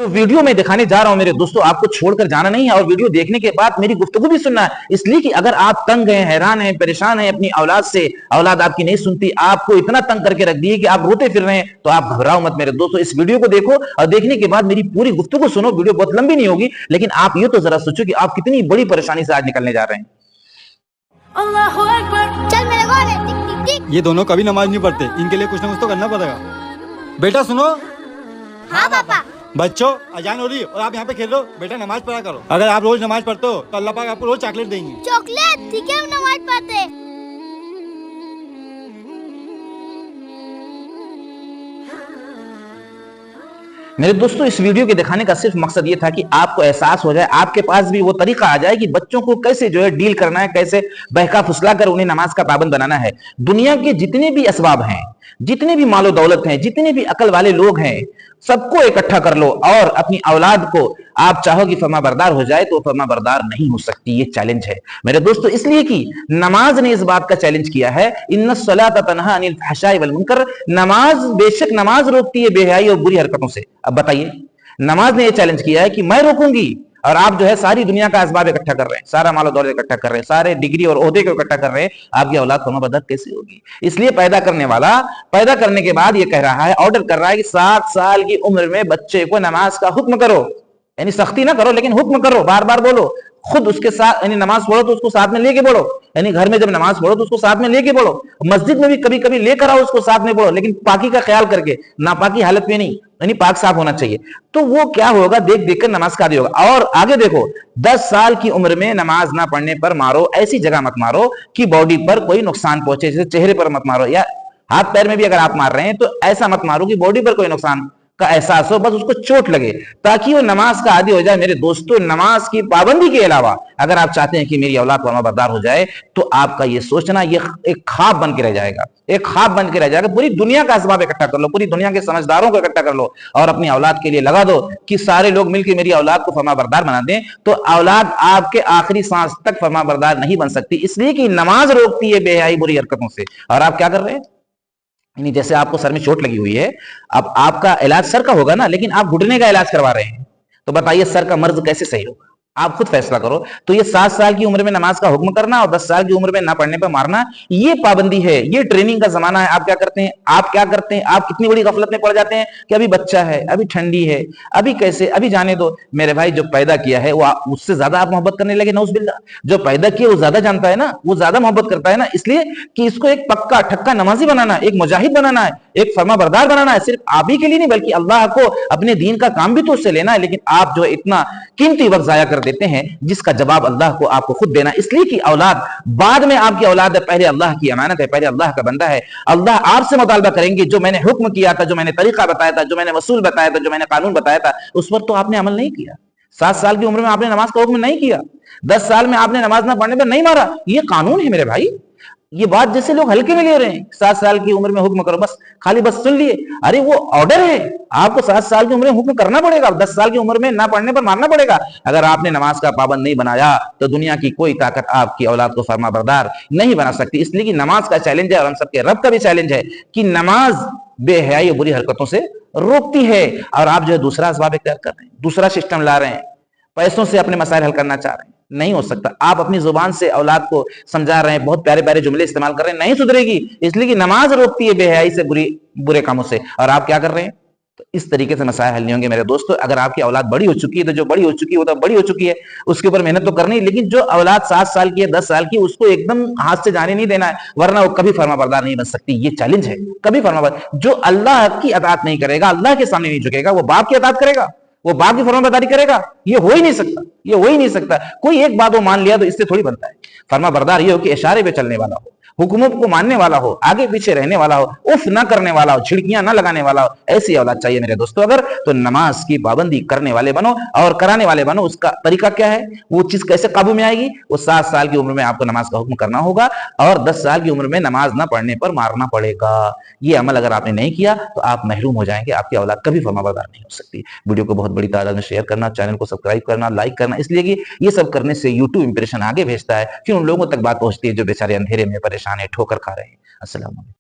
तो वीडियो में दिखाने जा रहा हूं मेरे दोस्तों, आपको छोड़कर जाना नहीं है और वीडियो देखने के बाद मेरी गुफ्तगू भी सुनना है, इसलिए कि अगर आप तंग हैं, हैरान हैं, परेशान हैं अपनी औलाद से, औलाद आपकी नहीं सुनती, आपको इतना तंग करके रख दिए कि आप रोते फिर रहे हैं, तो आप घबराओ मत मेरे दोस्तों। इस वीडियो को देखो और देखने के बाद मेरी पूरी गुफ्तगू सुनो। वीडियो बहुत लंबी नहीं होगी, लेकिन आप ये तो जरा सोचो कि आप कितनी बड़ी परेशानी से आज निकलने जा रहे हैं। चल मेरे को टिक टिक टिक। ये दोनों कभी नमाज नहीं पढ़ते, इनके लिए कुछ ना कुछ तो करना पड़ेगा। बेटा सुनो, हाँ पापा। बच्चों अजान हो रही है और आप यहाँ पे खेल रहे हो, बेटा नमाज पढ़ा करो। अगर आप रोज नमाज पढ़ते हो तो अल्लाह पाक आपको रोज चॉकलेट देंगे। चॉकलेट? ठीक है, हम नमाज पढ़ते। मेरे दोस्तों, इस वीडियो के दिखाने का सिर्फ मकसद ये था कि आपको एहसास हो जाए, आपके पास भी वो तरीका आ जाए कि बच्चों को कैसे जो है डील करना है, कैसे बहका फुसला कर उन्हें नमाज का पाबंद बनाना है। दुनिया के जितने भी असबाब हैं, जितने भी मालो दौलत हैं, जितने भी अकल वाले लोग हैं, सबको इकट्ठा कर लो और अपनी औलाद को आप चाहो कि फर्माबरदार हो जाए तो फर्माबरदार नहीं हो सकती। ये चैलेंज है मेरे दोस्तों, इसलिए कि नमाज ने इस बात का चैलेंज किया है, इन्नस्सलाता तन्हा अनिल फहशाई वल मुनकर। नमाज, बेशक नमाज रोकती है बेहयाई और बुरी हरकतों से। अब बताइए, नमाज ने यह चैलेंज किया है कि मैं रोकूंगी, और आप जो है सारी दुनिया का असबाब इकट्ठा कर रहे हैं, सारा मालो दौलत इकट्ठा कर रहे हैं, सारे डिग्री और ओहदे को इकट्ठा कर रहे हैं, आपकी औलाद फर्माबरदार कैसे होगी? इसलिए पैदा करने वाला पैदा करने के बाद ये कह रहा है, ऑर्डर कर रहा है कि 7 साल की उम्र में बच्चे को नमाज का हुक्म करो, यानी सख्ती ना करो लेकिन हुक्म करो, बार बार बोलो, खुद उसके साथ, यानी नमाज पढ़ो तो उसको साथ में लेके पढ़ो, यानी घर में जब नमाज पढ़ो तो उसको साथ में लेके पढ़ो, मस्जिद में भी कभी कभी लेकर आओ उसको साथ में पढ़ो, लेकिन पाकी का ख्याल करके, नापाकी हालत में नहीं, यानी पाक साफ होना चाहिए। तो वो क्या होगा, देख देख कर नमाज का आदी होगा। और आगे देखो, 10 साल की उम्र में नमाज ना पढ़ने पर मारो, ऐसी जगह मत मारो कि बॉडी पर कोई नुकसान पहुंचे, जैसे चेहरे पर मत मारो, या हाथ पैर में भी अगर आप मार रहे हैं तो ऐसा मत मारो कि बॉडी पर कोई नुकसान का एहसास हो, बस उसको चोट लगे, ताकि वो नमाज का आदी हो जाए। मेरे दोस्तों, नमाज की पाबंदी के अलावा अगर आप चाहते हैं कि मेरी औलाद फर्माबरदार हो जाए, तो आपका ये सोचना ये एक ख्वाब बन के रह जाएगा, एक ख्वाब बन के रह जाएगा। पूरी दुनिया का असबाब इकट्ठा कर लो, पूरी दुनिया के समझदारों को इकट्ठा कर लो और अपनी औलाद के लिए लगा दो कि सारे लोग मिलकर मेरी औलाद को फर्माबरदार बना दें, तो औलाद आपके आखिरी सांस तक फर्माबरदार नहीं बन सकती, इसलिए कि नमाज रोकती है बेहयाई बुरी हरकतों से। और आप क्या कर रहे हैं, यानी जैसे आपको सर में चोट लगी हुई है, अब आपका इलाज सर का होगा ना, लेकिन आप घुटने का इलाज करवा रहे हैं, तो बताइए सर का मर्ज कैसे सही होगा? आप खुद फैसला करो। तो ये 7 साल की उम्र में नमाज का हुक्म करना और 10 साल की उम्र में ना पढ़ने पर मारना, ये पाबंदी है, ये ट्रेनिंग का जमाना है। आप क्या करते हैं, आप कितनी बड़ी गफलत में पड़ जाते हैं कि अभी बच्चा है, अभी ठंडी है, अभी कैसे, अभी जाने दो। मेरे भाई, जो पैदा किया है वो उससे ज्यादा आप मोहब्बत करने लगे, नौज़ुबिल्लाह। जो पैदा किया वो ज्यादा जानता है ना, वो ज्यादा मोहब्बत करता है ना, इसलिए कि इसको एक पक्का ठक्का नमाजी बनाना है, एक मुजाहिद बनाना है, एक फर्माबरदार बनाना है, सिर्फ आप ही के लिए नहीं बल्कि अल्लाह को अपने दीन का काम भी तो उससे लेना है। लेकिन आप जो इतना कीमती वक्त जाया कर देते हैं, जिसका जवाब अल्लाह को आपको खुद देना, इसलिए कि औलाद बाद में आपकी औलाद है, पहले अल्लाह की अमानत है, पहले अल्लाह का बंदा है। अल्लाह आपसे मुतालबा करेंगे, जो मैंने हुक्म किया था, जो मैंने तरीका बताया था, जो मैंने वसूल बताया था, जो मैंने कानून बताया था, उस पर तो आपने अमल नहीं किया। 7 साल की उम्र में आपने नमाज का हुक्म नहीं किया, 10 साल में आपने नमाज ना पढ़ने पर नहीं मारा, ये कानून है मेरे भाई। ये बात जैसे लोग हल्के में ले रहे हैं, 7 साल की उम्र में हुक्म करो, बस खाली बस सुन लिए, अरे वो ऑर्डर है, आपको 7 साल की उम्र में हुक्म करना पड़ेगा, 10 साल की उम्र में ना पढ़ने पर मारना पड़ेगा। अगर आपने नमाज का पाबंद नहीं बनाया तो दुनिया की कोई ताकत आपकी औलाद को फर्माबरदार नहीं बना सकती। इसलिए कि नमाज का चैलेंज है और हम सबके रब का भी चैलेंज है कि नमाज बेहयाई बुरी हरकतों से रोकती है। और आप जो है दूसरा असबाब इख्तियार कर रहे हैं, दूसरा सिस्टम ला रहे हैं, पैसों से अपने मसाइल हल करना चाह रहे हैं, नहीं हो सकता। आप अपनी जुबान से औलाद को समझा रहे हैं, बहुत प्यारे प्यारे जुमले इस्तेमाल कर रहे हैं, नहीं सुधरेगी, इसलिए कि नमाज रोकती है बेहयाई से, बुरे कामों से। और आप क्या कर रहे हैं, तो इस तरीके से मसाइल हल नहीं होंगे मेरे दोस्तों। अगर आपकी औलाद बड़ी हो चुकी है तो जो बड़ी हो चुकी है वो तो बड़ी हो चुकी है, उसके ऊपर मेहनत तो करनी, लेकिन जो औलाद 7 साल की है, 10 साल की, उसको एकदम हाथ से जाने नहीं देना है, वरना वो कभी फर्माबरदार नहीं बन सकती। ये चैलेंज है, कभी फर्माबरदार। जो अल्लाह की अताअत नहीं करेगा, अल्लाह के सामने नहीं झुकेगा, वो बाप की अताअत करेगा, वो बाप की फर्माबरदारी करेगा? ये हो ही नहीं सकता, ये हो ही नहीं सकता। कोई एक बात वो मान लिया तो इससे थोड़ी बनता है। फर्माबरदार ये हो कि इशारे पे चलने वाला हो, हुक्मों को मानने वाला हो, आगे पीछे रहने वाला हो, उफ ना करने वाला हो, छिड़कियां ना लगाने वाला हो, ऐसी औलाद चाहिए मेरे दोस्तों। अगर तो नमाज की पाबंदी करने वाले बनो और कराने वाले बनो। उसका तरीका क्या है, वो चीज कैसे काबू में आएगी? वो 7 साल की उम्र में आपको नमाज का हुक्म करना होगा और 10 साल की उम्र में नमाज ना पढ़ने पर मारना पड़ेगा। ये अमल अगर आपने नहीं किया तो आप महरूम हो जाएंगे, आपकी औलाद कभी फर्माबरदार नहीं हो सकती। वीडियो को बहुत बड़ी तादाद में शेयर करना, चैनल को सब्सक्राइब करना, लाइक करना, इसलिए कि ये सब करने से यूट्यूब इंप्रेशन आगे भेजता है, फिर उन लोगों तक बात पहुंचती है जो बेचारे अंधेरे में परेशान है, ठोकर खा रहे हैं। अस्सलाम वालेकुम।